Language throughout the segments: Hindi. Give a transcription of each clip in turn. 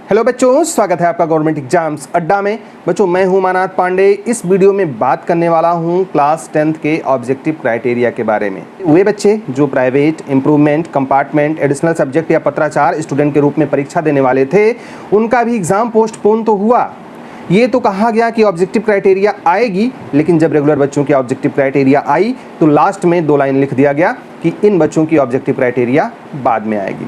हेलो बच्चों, स्वागत है आपका गवर्नमेंट एग्जाम्स अड्डा में। बच्चों, मैं हूं मानाथ पांडे। इस वीडियो में बात करने वाला हूं क्लास 10th के ऑब्जेक्टिव क्राइटेरिया के बारे में। वे बच्चे जो private, improvement, compartment, additional subject या पत्राचार स्टूडेंट के रूप में परीक्षा देने वाले थे, उनका भी एग्जाम पोस्टपोन तो हुआ। ये तो कहा गया कि ऑब्जेक्टिव क्राइटेरिया आएगी, लेकिन जब रेगुलर बच्चों की ऑब्जेक्टिव क्राइटेरिया आई तो लास्ट में 2 लाइन लिख दिया गया कि इन बच्चों की ऑब्जेक्टिव क्राइटेरिया बाद में आएगी।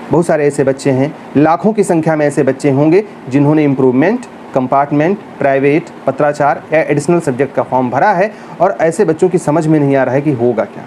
बहुत सारे ऐसे बच्चे हैं, लाखों की संख्या में ऐसे बच्चे होंगे जिन्होंने इम्प्रूवमेंट, कंपार्टमेंट, प्राइवेट, पत्राचार या एडिशनल सब्जेक्ट का फॉर्म भरा है और ऐसे बच्चों की समझ में नहीं आ रहा है कि होगा क्या।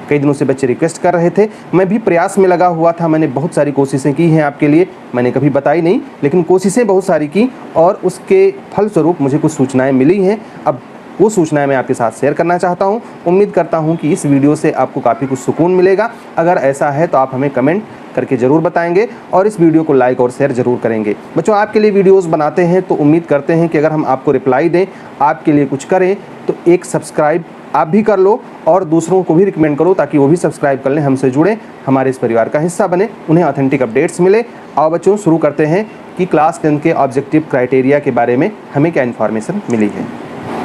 कई दिनों से बच्चे रिक्वेस्ट कर रहे थे, मैं भी प्रयास में लगा हुआ था। मैंने बहुत सारी कोशिशें की हैं आपके लिए, मैंने कभी बताई नहीं, लेकिन कोशिशें बहुत सारी की और उसके फलस्वरूप मुझे कुछ सूचनाएं मिली हैं। अब वो सूचनाएं मैं आपके साथ शेयर करना चाहता हूं। उम्मीद करता हूं कि इस वीडियो से आपको काफ़ी कुछ सुकून मिलेगा। अगर ऐसा है तो आप हमें कमेंट करके ज़रूर बताएंगे और इस वीडियो को लाइक और शेयर ज़रूर करेंगे। बच्चों, आपके लिए वीडियोस बनाते हैं तो उम्मीद करते हैं कि अगर हम आपको रिप्लाई दें, आपके लिए कुछ करें, तो एक सब्सक्राइब आप भी कर लो और दूसरों को भी रिकमेंड करो ताकि वो भी सब्सक्राइब कर लें, हमसे जुड़ें, हमारे इस परिवार का हिस्सा बने, उन्हें ऑथेंटिक अपडेट्स मिले। आओ बच्चों, शुरू करते हैं कि क्लास 10 के ऑब्जेक्टिव क्राइटेरिया के बारे में हमें क्या इन्फॉर्मेशन मिली है।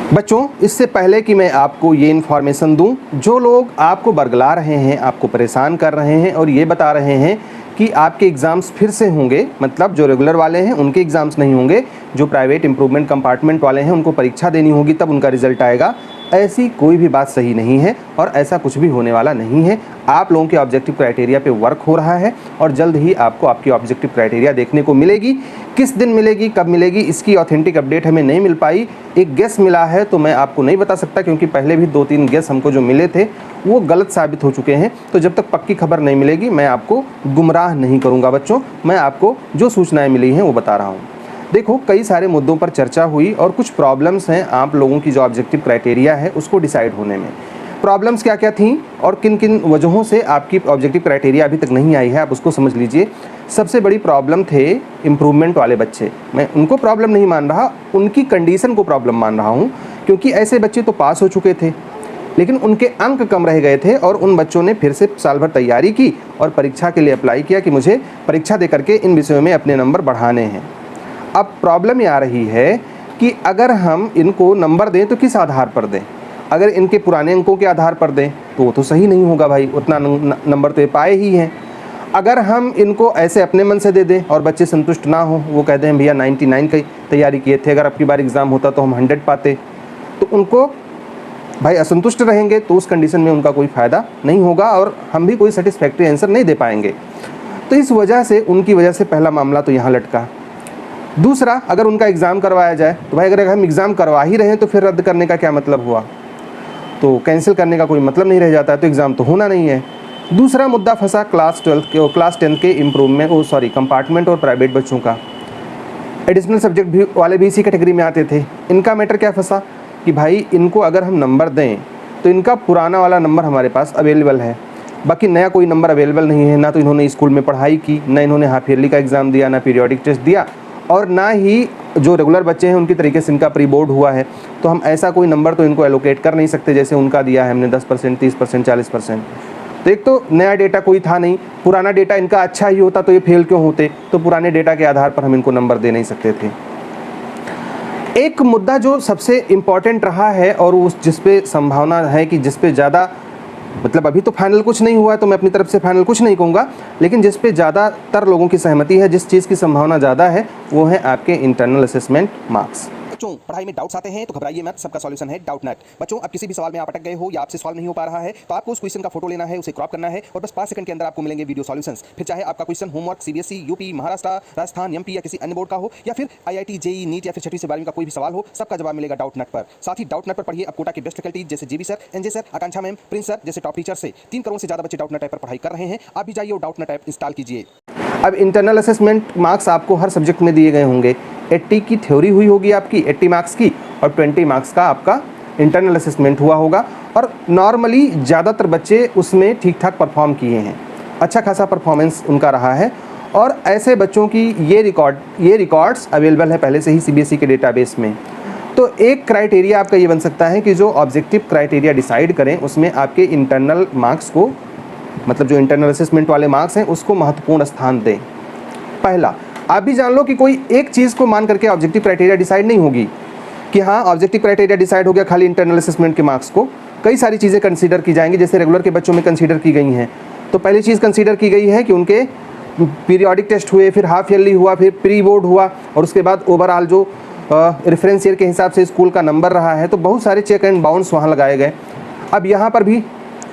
बच्चों, इससे पहले कि मैं आपको ये इन्फॉर्मेशन दूं, जो लोग आपको बरगला रहे हैं, आपको परेशान कर रहे हैं और ये बता रहे हैं कि आपके एग्ज़ाम्स फिर से होंगे, मतलब जो रेगुलर वाले हैं उनके एग्ज़ाम्स नहीं होंगे, जो प्राइवेट, इम्प्रूवमेंट, कंपार्टमेंट वाले हैं उनको परीक्षा देनी होगी तब उनका रिजल्ट आएगा, ऐसी कोई भी बात सही नहीं है और ऐसा कुछ भी होने वाला नहीं है। आप लोगों के ऑब्जेक्टिव क्राइटेरिया पे वर्क हो रहा है और जल्द ही आपको आपकी ऑब्जेक्टिव क्राइटेरिया देखने को मिलेगी। किस दिन मिलेगी, कब मिलेगी, इसकी ऑथेंटिक अपडेट हमें नहीं मिल पाई। एक गेस मिला है तो मैं आपको नहीं बता सकता, क्योंकि पहले भी 2-3 गेस हमको जो मिले थे वो गलत साबित हो चुके हैं। तो जब तक पक्की खबर नहीं मिलेगी मैं आपको गुमराह नहीं करूँगा बच्चों। मैं आपको जो सूचनाएँ मिली हैं वो बता रहा हूँ। देखो, कई सारे मुद्दों पर चर्चा हुई और कुछ प्रॉब्लम्स हैं आप लोगों की जो ऑब्जेक्टिव क्राइटेरिया है उसको डिसाइड होने में। प्रॉब्लम्स क्या क्या थी और किन किन वजहों से आपकी ऑब्जेक्टिव क्राइटेरिया अभी तक नहीं आई है, आप उसको समझ लीजिए। सबसे बड़ी प्रॉब्लम थे इम्प्रूवमेंट वाले बच्चे। मैं उनको प्रॉब्लम नहीं मान रहा, उनकी कंडीशन को प्रॉब्लम मान रहा हूँ, क्योंकि ऐसे बच्चे तो पास हो चुके थे लेकिन उनके अंक कम रह गए थे और उन बच्चों ने फिर से साल भर तैयारी की और परीक्षा के लिए अप्लाई किया कि मुझे परीक्षा दे करके इन विषयों में अपने नंबर बढ़ाने हैं। अब प्रॉब्लम ये आ रही है कि अगर हम इनको नंबर दें तो किस आधार पर दें। अगर इनके पुराने अंकों के आधार पर दें तो वो तो सही नहीं होगा भाई, उतना नंबर तो ये पाए ही हैं। अगर हम इनको ऐसे अपने मन से दे दें और बच्चे संतुष्ट ना हो, वो कहते हैं भैया 99 की तैयारी किए थे, अगर आपकी बार एग्ज़ाम होता तो हम 100 पाते, तो उनको भाई असंतुष्ट रहेंगे, तो उस कंडीशन में उनका कोई फ़ायदा नहीं होगा और हम भी कोई सेटिस्फैक्ट्री आंसर नहीं दे पाएंगे। तो इस वजह से, उनकी वजह से पहला मामला तो यहाँ लटका। दूसरा, अगर उनका एग्ज़ाम करवाया जाए तो भाई अगर हम एग्ज़ाम करवा ही रहे हैं तो फिर रद्द करने का क्या मतलब हुआ, तो कैंसिल करने का कोई मतलब नहीं रह जाता है, तो एग्ज़ाम तो होना नहीं है। दूसरा मुद्दा फंसा क्लास 10 के इम्प्रूवमेंट कंपार्टमेंट और प्राइवेट बच्चों का। एडिशनल सब्जेक्ट भी वाले भी इसी कैटेगरी में आते थे। इनका मैटर क्या फंसा कि भाई इनको अगर हम नंबर दें तो इनका पुराना वाला नंबर हमारे पास अवेलेबल है, बाकी नया कोई नंबर अवेलेबल नहीं है। ना तो इन्होंने स्कूल में पढ़ाई की, ना इन्होंने हाफ ईयरली का एग्ज़ाम दिया, ना पीरियोडिक टेस्ट दिया और ना ही जो रेगुलर बच्चे हैं उनकी तरीके से इनका प्री बोर्ड हुआ है। तो हम ऐसा कोई नंबर तो इनको एलोकेट कर नहीं सकते जैसे उनका दिया है हमने 10%, 30%, 40%। तो एक तो नया डेटा कोई था नहीं, पुराना डेटा इनका अच्छा ही होता तो ये फेल क्यों होते, तो पुराने डेटा के आधार पर हम इनको नंबर दे नहीं सकते थे। एक मुद्दा जो सबसे इम्पॉर्टेंट रहा है और उस जिस पे संभावना है कि जिस पे ज़्यादा, मतलब अभी तो फाइनल कुछ नहीं हुआ है तो मैं अपनी तरफ से फाइनल कुछ नहीं कहूँगा, लेकिन जिस पे ज़्यादातर लोगों की सहमति है, जिस चीज़ की संभावना ज़्यादा है, वो है आपके इंटरनल असेसमेंट मार्क्स। बच्चों, पढ़ाई में डाउट्स आते हैं तो घबराइए मत, सबका सॉल्यूशन है डाउटनेट। बच्चों, अब किसी भी सवाल में आप अटक गए हो या आपसे सॉल्व नहीं हो पा रहा है तो आपको उस क्वेश्चन का फोटो लेना है, उसे क्रॉप करना है और बस 5 सेकंड के अंदर आपको मिलेंगे वीडियो सॉल्यूशंस। फिर चाहे आपका question homework CBSE, UP, Maharashtra, Rajasthan, MP या किसी अन्य बोर्ड का हो, या फिर आईआईटी, जेईई, नीट या फिर 6वीं से 12वीं का कोई भी सवाल हो, सबका जवाब मिलेगा डाउटनेट पर। साथ ही डाउटनेट पर पढ़िए अब कोटा के बेस्ट फैकल्टी जैसे जीबी सर, एनजे सर, आकांक्षा मैम, प्रिंस सर जैसे टॉप टीचर से 3 करोड़ से ज़्यादा बच्चे डाउटनेट ऐप पर पढ़ाई कर रहे हैं। आप भी जाइए और डाउटनेट ऐप इंस्टॉल कीजिए। अब इंटरनल असेसमेंट मार्क्स आपको हर सब्जेक्ट में दिए गए होंगे। 80 की थ्योरी हुई होगी आपकी, 80 मार्क्स की, और 20 मार्क्स का आपका इंटरनल असेसमेंट हुआ होगा और नॉर्मली ज़्यादातर बच्चे उसमें ठीक ठाक परफॉर्म किए हैं, अच्छा खासा परफॉर्मेंस उनका रहा है। और ऐसे बच्चों की ये रिकॉर्ड्स अवेलेबल है पहले से ही सीबीएसई के डेटाबेस में। तो एक क्राइटेरिया आपका ये बन सकता है कि जो ऑब्जेक्टिव क्राइटेरिया डिसाइड करें उसमें आपके इंटरनल मार्क्स को, मतलब जो इंटरनल असेसमेंट वाले मार्क्स हैं उसको महत्वपूर्ण स्थान दें। पहला, आप भी जान लो कि कोई एक चीज़ को मान करके ऑब्जेक्टिव क्राइटेरिया डिसाइड नहीं होगी कि हाँ ऑब्जेक्टिव क्राइटेरिया डिसाइड हो गया खाली इंटरनल असेसमेंट के मार्क्स को। कई सारी चीज़ें कंसीडर की जाएंगी, जैसे रेगुलर के बच्चों में कंसीडर की गई हैं। तो पहली चीज़ कंसीडर की गई है कि उनके पीरियोडिक टेस्ट हुए, फिर हाफ ईयरली हुआ, फिर प्री बोर्ड हुआ, और उसके बाद ओवरऑल जो रेफरेंस ईयर के हिसाब से स्कूल का नंबर रहा है। तो बहुत सारे चेक एंड बाउंस वहाँ लगाए गए। अब यहाँ पर भी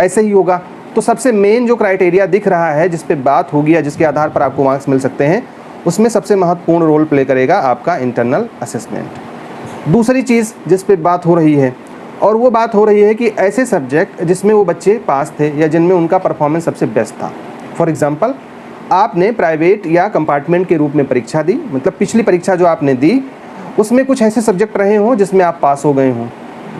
ऐसे ही होगा। तो सबसे मेन जो क्राइटेरिया दिख रहा है जिस पे बात होगी या जिसके आधार पर आपको मार्क्स मिल सकते हैं, उसमें सबसे महत्वपूर्ण रोल प्ले करेगा आपका इंटरनल असेसमेंट। दूसरी चीज़ जिस पे बात हो रही है, और वो बात हो रही है कि ऐसे सब्जेक्ट जिसमें वो बच्चे पास थे या जिनमें उनका परफॉर्मेंस सबसे बेस्ट था। फॉर एग्जांपल, आपने प्राइवेट या कंपार्टमेंट के रूप में परीक्षा दी, मतलब पिछली परीक्षा जो आपने दी उसमें कुछ ऐसे सब्जेक्ट रहे हों जिसमें आप पास हो गए हों।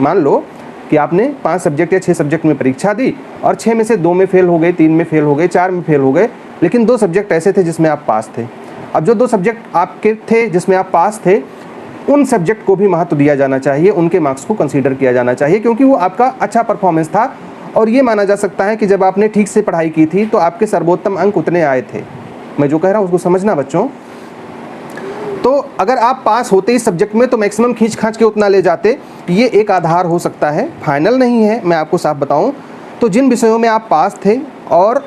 मान लो कि आपने 5 सब्जेक्ट या 6 सब्जेक्ट में परीक्षा दी और 6 में से 2 में फेल हो गए, 3 में फेल हो गए, 4 में फेल हो गए, लेकिन 2 सब्जेक्ट ऐसे थे जिसमें आप पास थे। अब जो 2 सब्जेक्ट आपके थे जिसमें आप पास थे, उन सब्जेक्ट को भी महत्व दिया जाना चाहिए, उनके मार्क्स को कंसीडर किया जाना चाहिए, क्योंकि वो आपका अच्छा परफॉर्मेंस था। और ये माना जा सकता है कि जब आपने ठीक से पढ़ाई की थी तो आपके सर्वोत्तम अंक उतने आए थे। मैं जो कह रहा हूँ उसको समझना बच्चों। तो अगर आप पास होते इस सब्जेक्ट में तो मैक्सिमम खींच खांच के उतना ले जाते, ये एक आधार हो सकता है, फाइनल नहीं है। मैं आपको साफ बताऊं तो जिन विषयों में आप पास थे और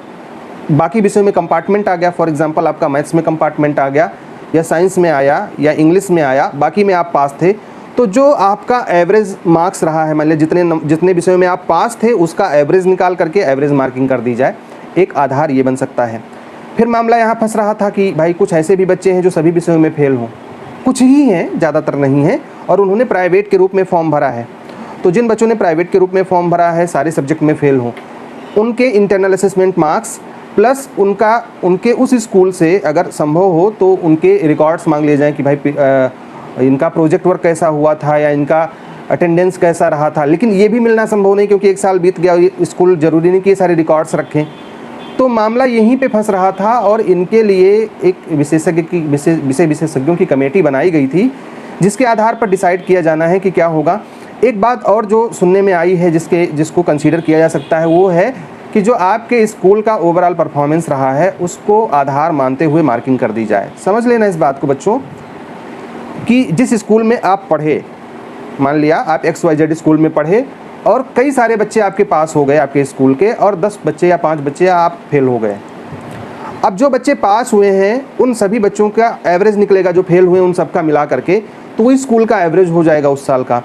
बाकी विषयों में कंपार्टमेंट आ गया, फॉर एग्जांपल आपका मैथ्स में कंपार्टमेंट आ गया या साइंस में आया या इंग्लिश में आया, बाकी में आप पास थे, तो जो आपका एवरेज मार्क्स रहा है, मान लीजिए जितने विषयों में आप पास थे उसका एवरेज निकाल करके एवरेज मार्किंग कर दी जाए, एक आधार ये बन सकता है। फिर मामला यहाँ फंस रहा था कि भाई कुछ ऐसे भी बच्चे हैं जो सभी विषयों में फेल हों, कुछ ही हैं, ज़्यादातर नहीं हैं, और उन्होंने प्राइवेट के रूप में फॉर्म भरा है। तो जिन बच्चों ने प्राइवेट के रूप में फॉर्म भरा है, सारे सब्जेक्ट में फेल हों, उनके इंटरनल असेसमेंट मार्क्स प्लस उनके उस स्कूल से अगर संभव हो तो उनके रिकॉर्ड्स मांग लिए जाएँ कि भाई इनका प्रोजेक्ट वर्क कैसा हुआ था या इनका अटेंडेंस कैसा रहा था। लेकिन ये भी मिलना संभव नहीं, क्योंकि 1 साल बीत गया, स्कूल ज़रूरी नहीं कि ये सारे रिकॉर्ड्स रखें। तो मामला यहीं पे फंस रहा था और इनके लिए एक विशेषज्ञों की कमेटी बनाई गई थी, जिसके आधार पर डिसाइड किया जाना है कि क्या होगा। एक बात और जो सुनने में आई है जिसको कंसीडर किया जा सकता है, वो है कि जो आपके स्कूल का ओवरऑल परफॉर्मेंस रहा है उसको आधार मानते हुए मार्किंग कर दी जाए। समझ लेना इस बात को बच्चों कि जिस स्कूल में आप पढ़े, मान लिया आप XYZ स्कूल में पढ़े और कई सारे बच्चे आपके पास हो गए आपके स्कूल के, और 10 बच्चे या 5 बच्चे आप फेल हो गए। अब जो बच्चे पास हुए हैं उन सभी बच्चों का एवरेज निकलेगा, जो फेल हुए उन सब का मिला करके, तो वो स्कूल का एवरेज हो जाएगा उस साल का।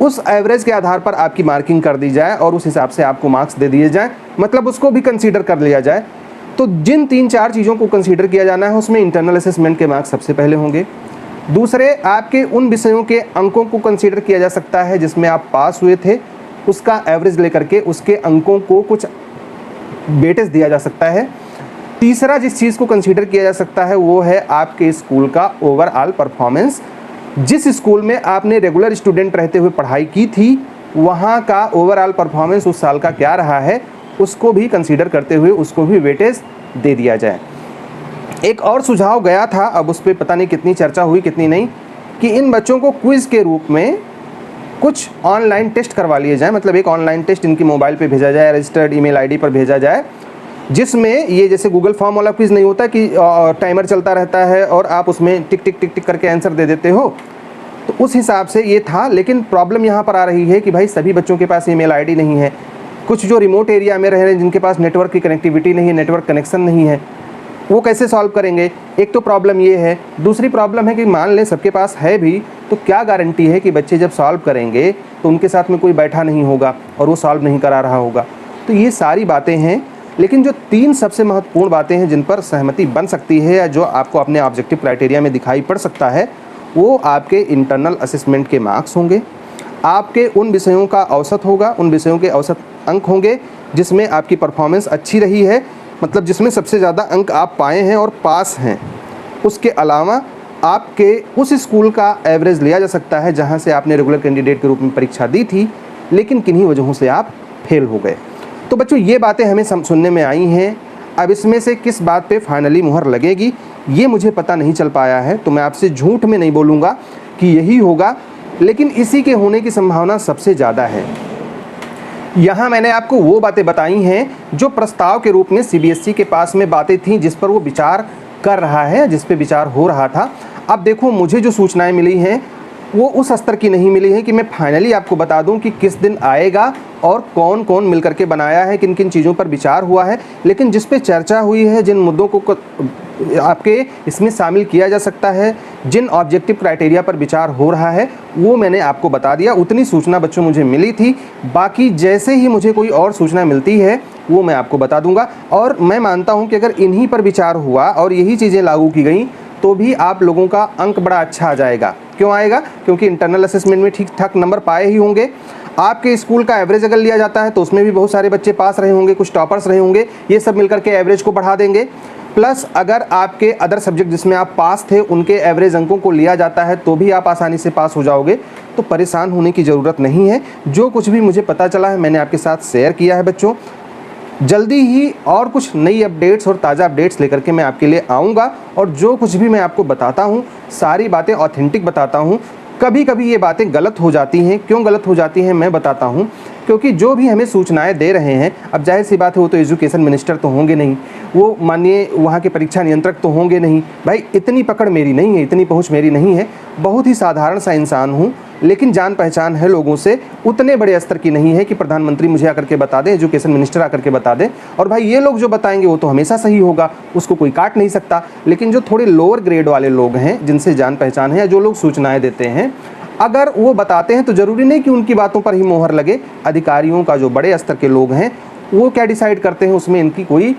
उस एवरेज के आधार पर आपकी मार्किंग कर दी जाए और उस हिसाब से आपको मार्क्स दे दिए जाएँ, मतलब उसको भी कंसीडर कर लिया जाए। तो जिन 3-4 चीज़ों को कंसीडर किया जाना है उसमें इंटरनल असेसमेंट के मार्क्स सबसे पहले होंगे। दूसरे, आपके उन विषयों के अंकों को कंसीडर किया जा सकता है जिसमें आप पास हुए थे, उसका एवरेज लेकर के उसके अंकों को कुछ वेटेज दिया जा सकता है। तीसरा जिस चीज़ को कंसीडर किया जा सकता है वो है आपके स्कूल का ओवरऑल परफॉर्मेंस। जिस स्कूल में आपने रेगुलर स्टूडेंट रहते हुए पढ़ाई की थी, वहाँ का ओवरऑल परफॉर्मेंस उस साल का क्या रहा है, उसको भी कंसीडर करते हुए उसको भी वेटेज दे दिया जाए। एक और सुझाव गया था, अब उस पर पता नहीं कितनी चर्चा हुई कितनी नहीं, कि इन बच्चों को क्विज़ के रूप में कुछ ऑनलाइन टेस्ट करवा लिए जाए, मतलब एक ऑनलाइन टेस्ट इनकी मोबाइल पे भेजा जाए, रजिस्टर्ड ईमेल आईडी पर भेजा जाए, जिसमें ये जैसे गूगल फॉर्म वाला क्विज़ नहीं होता कि टाइमर चलता रहता है और आप उसमें टिक टिक टिक टिक करके आंसर दे देते हो, तो उस हिसाब से ये था। लेकिन प्रॉब्लम यहाँ पर आ रही है कि भाई सभी बच्चों के पास ईमेल आईडी नहीं है, कुछ जो रिमोट एरिया में रह रहे हैं जिनके पास नेटवर्क की कनेक्टिविटी नहीं है, नेटवर्क कनेक्शन नहीं है, वो कैसे सॉल्व करेंगे। एक तो प्रॉब्लम ये है। दूसरी प्रॉब्लम है कि मान लें सबके पास है भी, तो क्या गारंटी है कि बच्चे जब सॉल्व करेंगे तो उनके साथ में कोई बैठा नहीं होगा और वो सॉल्व नहीं करा रहा होगा। तो ये सारी बातें हैं, लेकिन जो 3 सबसे महत्वपूर्ण बातें हैं जिन पर सहमति बन सकती है या जो आपको अपने ऑब्जेक्टिव क्राइटेरिया में दिखाई पड़ सकता है, वो आपके इंटरनल असेसमेंट के मार्क्स होंगे, आपके उन विषयों का औसत होगा, उन विषयों के औसत अंक होंगे जिसमें आपकी परफॉर्मेंस अच्छी रही है, मतलब जिसमें सबसे ज़्यादा अंक आप पाए हैं और पास हैं। उसके अलावा आपके उस स्कूल का एवरेज लिया जा सकता है जहां से आपने रेगुलर कैंडिडेट के रूप में परीक्षा दी थी, लेकिन किन्हीं वजहों से आप फेल हो गए। तो बच्चों ये बातें हमें सुनने में आई हैं। अब इसमें से किस बात पे फाइनली मुहर लगेगी ये मुझे पता नहीं चल पाया है, तो मैं आपसे झूठ में नहीं बोलूँगा कि यही होगा, लेकिन इसी के होने की संभावना सबसे ज़्यादा है। यहाँ मैंने आपको वो बातें बताई हैं जो प्रस्ताव के रूप में CBSE के पास में बातें थीं जिस पर वो विचार कर रहा है, जिस पे विचार हो रहा था। अब देखो, मुझे जो सूचनाएं मिली हैं वो उस स्तर की नहीं मिली है कि मैं फाइनली आपको बता दूं कि किस दिन आएगा और कौन कौन मिलकर के बनाया है, किन किन चीज़ों पर विचार हुआ है। लेकिन जिस पे चर्चा हुई है, जिन मुद्दों को आपके इसमें शामिल किया जा सकता है, जिन ऑब्जेक्टिव क्राइटेरिया पर विचार हो रहा है, वो मैंने आपको बता दिया। उतनी सूचना बच्चों मुझे मिली थी। बाकी जैसे ही मुझे कोई और सूचना मिलती है वो मैं आपको बता दूंगा। और मैं मानता हूँ कि अगर इन्हीं पर विचार हुआ और यही चीज़ें लागू की गई तो भी आप लोगों का अंक बड़ा अच्छा आ जाएगा। क्यों आएगा? क्योंकि इंटरनल असेसमेंट में ठीक ठाक नंबर पाए ही होंगे। आपके स्कूल का एवरेज अगर लिया जाता है तो उसमें भी बहुत सारे बच्चे पास रहे होंगे, कुछ टॉपर्स रहे होंगे। ये सब मिलकर के एवरेज को बढ़ा देंगे। प्लस अगर आपके अदर सब्जेक्ट जिसमें आप पास थे उनके एवरेज अंकों को लिया जाता है तो भी आप आसानी से पास हो जाओगे। तो परेशान होने की ज़रूरत नहीं है। जो कुछ भी मुझे पता चला है मैंने आपके साथ शेयर किया है बच्चों। जल्दी ही और कुछ नई अपडेट्स और ताज़ा अपडेट्स लेकर के मैं आपके लिए आऊँगा। और जो कुछ भी मैं आपको बताता हूँ सारी बातें ऑथेंटिक बताता हूँ। कभी कभी ये बातें गलत हो जाती हैं। क्यों गलत हो जाती हैं मैं बताता हूँ। क्योंकि जो भी हमें सूचनाएं दे रहे हैं, अब जाहिर सी बात है वो तो एजुकेशन मिनिस्टर तो होंगे नहीं, वो मानिए वहाँ के परीक्षा नियंत्रक तो होंगे नहीं। भाई इतनी पकड़ मेरी नहीं है, इतनी पहुँच मेरी नहीं है। बहुत ही साधारण सा इंसान हूँ, लेकिन जान पहचान है लोगों से। उतने बड़े स्तर की नहीं है कि प्रधानमंत्री मुझे आकर के बता दें, एजुकेशन मिनिस्टर आकर के बता दें। और भाई ये लोग जो बताएंगे वो तो हमेशा सही होगा, उसको कोई काट नहीं सकता। लेकिन जो थोड़े लोअर ग्रेड वाले लोग हैं, जिनसे जान पहचान है, या जो लोग सूचनाएं देते हैं, अगर वो बताते हैं तो ज़रूरी नहीं कि उनकी बातों पर ही मोहर लगे। अधिकारियों का जो बड़े स्तर के लोग हैं वो क्या डिसाइड करते हैं, उसमें इनकी कोई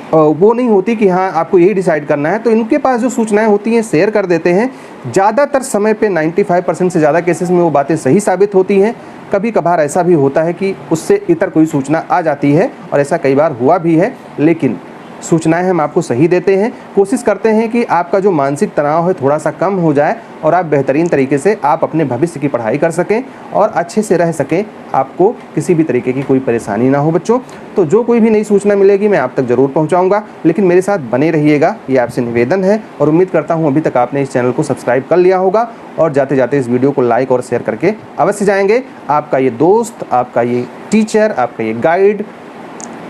वो नहीं होती कि हाँ आपको यही डिसाइड करना है। तो इनके पास जो सूचनाएं होती हैं शेयर कर देते हैं। ज़्यादातर समय पे 95% से ज़्यादा केसेस में वो बातें सही साबित होती हैं। कभी कभार ऐसा भी होता है कि उससे इतर कोई सूचना आ जाती है, और ऐसा कई बार हुआ भी है। लेकिन सूचनाएं हम आपको सही देते हैं। कोशिश करते हैं कि आपका जो मानसिक तनाव है थोड़ा सा कम हो जाए और आप बेहतरीन तरीके से आप अपने भविष्य की पढ़ाई कर सकें और अच्छे से रह सकें, आपको किसी भी तरीके की कोई परेशानी ना हो बच्चों। तो जो कोई भी नई सूचना मिलेगी मैं आप तक ज़रूर पहुंचाऊंगा, लेकिन मेरे साथ बने रहिएगा, ये आपसे निवेदन है। और उम्मीद करता हूँ अभी तक आपने इस चैनल को सब्सक्राइब कर लिया होगा और जाते जाते इस वीडियो को लाइक और शेयर करके अवश्य जाएंगे। आपका ये दोस्त, आपका ये टीचर, आपका ये गाइड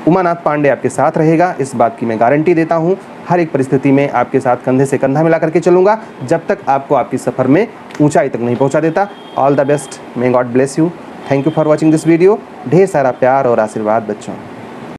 उमानाथ पांडे आपके साथ रहेगा, इस बात की मैं गारंटी देता हूँ। हर एक परिस्थिति में आपके साथ कंधे से कंधा मिला करके चलूँगा, जब तक आपको आपकी सफ़र में ऊंचाई तक नहीं पहुँचा देता। All the best, may God bless you. Thank you for watching this video. ढेर सारा प्यार और आशीर्वाद बच्चों।